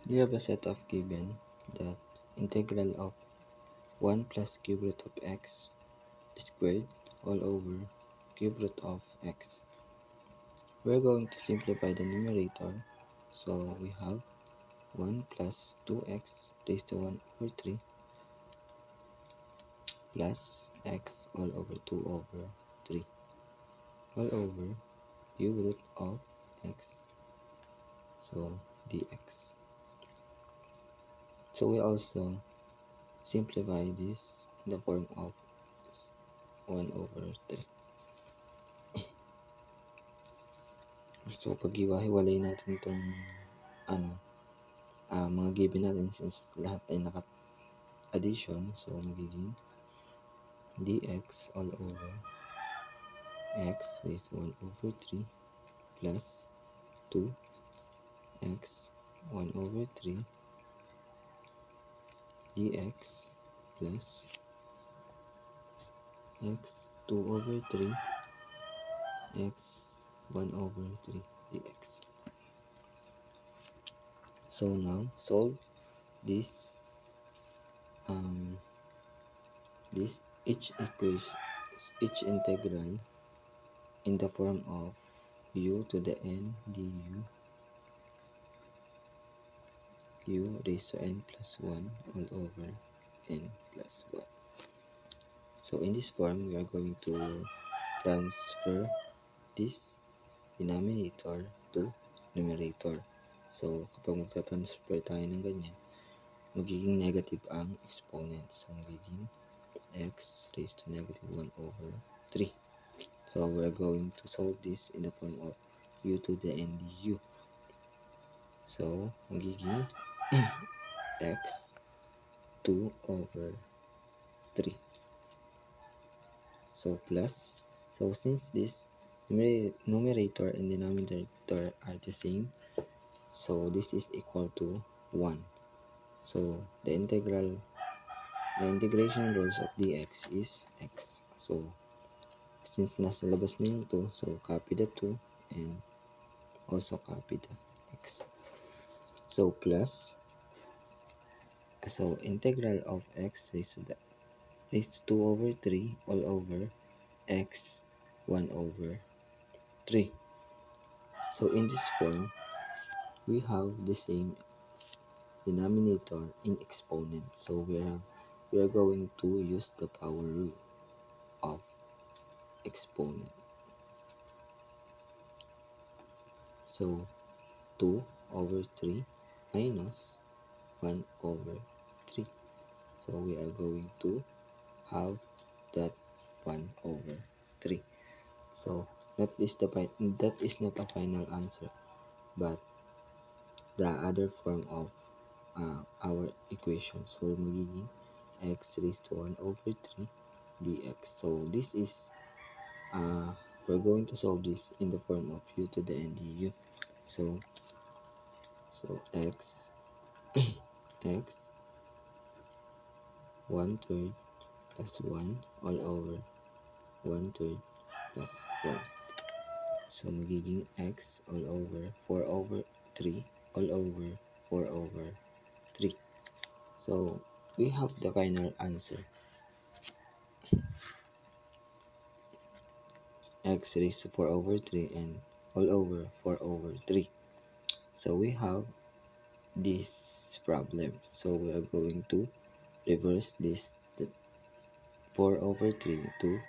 You have a set of given that integral of 1 plus cube root of x squared all over cube root of x. We're going to simplify the numerator, so we have 1 plus 2x raised to 1 over 3 plus x all over 2 over 3 all over cube root of x, so dx. So we also simplify this in the form of 1 over 3. So pag iwa-hiwalay natin itong mga given natin, since lahat ay naka-addition, so magiging dx all over x raised to 1 over 3 plus 2x 1 over 3 dx plus x 2 over 3 x 1 over 3 dx. So now solve this each equation, each integral in the form of u to the n du u raised to n plus 1 all over n plus 1. So in this form, we are going to transfer this denominator to numerator. So kapag magta-transfer tayo ng ganyan, magiging negative ang exponent. So magiging x raised to negative 1 over 3. So we're going to solve this in the form of u to the n du. So magiging x 2 over 3. So plus, so since this numerator and denominator are the same, so this is equal to 1. So the integration rules of dx is x. So since nasa labas na yung 2, so copy the 2 and also copy the x. So plus, so integral of x raised to 2 over 3 all over x 1 over 3. So in this form, we have the same denominator in exponent. So we are going to use the power rule of exponent. So 2 over 3 minus 1 over 3. So we are going to have that 1 over 3. So that is not a final answer, but the other form of our equation. So magiging x raised to 1 over 3 dx. So this is we're going to solve this in the form of u to the n du. So x x 1/3 plus 1 all over 1/3 plus 1. So magiging x all over 4 over 3 all over 4 over 3. So we have the final answer. X raised to 4 over 3 and all over 4 over 3. So we have this problem. So we are going to reverse this 4 over 3 to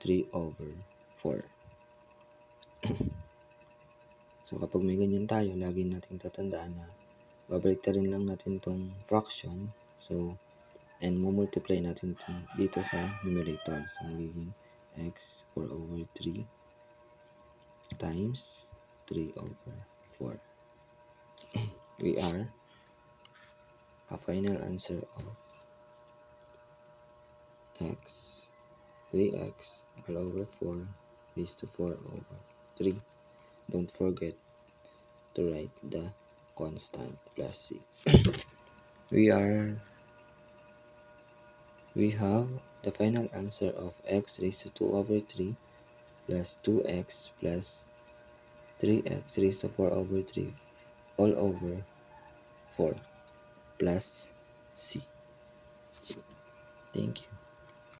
3 over 4. So kapag may ganyan tayo, lagi nating tatandaan na babalik rin lang natin tong fraction. So and multiply natin dito sa numerator. So magiging x 4 over 3 times 3 over 4. We are a final answer of x 3x all over 4 raised to 4 over 3. Don't forget to write the constant plus c. We have the final answer of x raised to 2 over 3 plus 2x plus 3x raised to 4 over 3 all over 4 plus c. Thank you.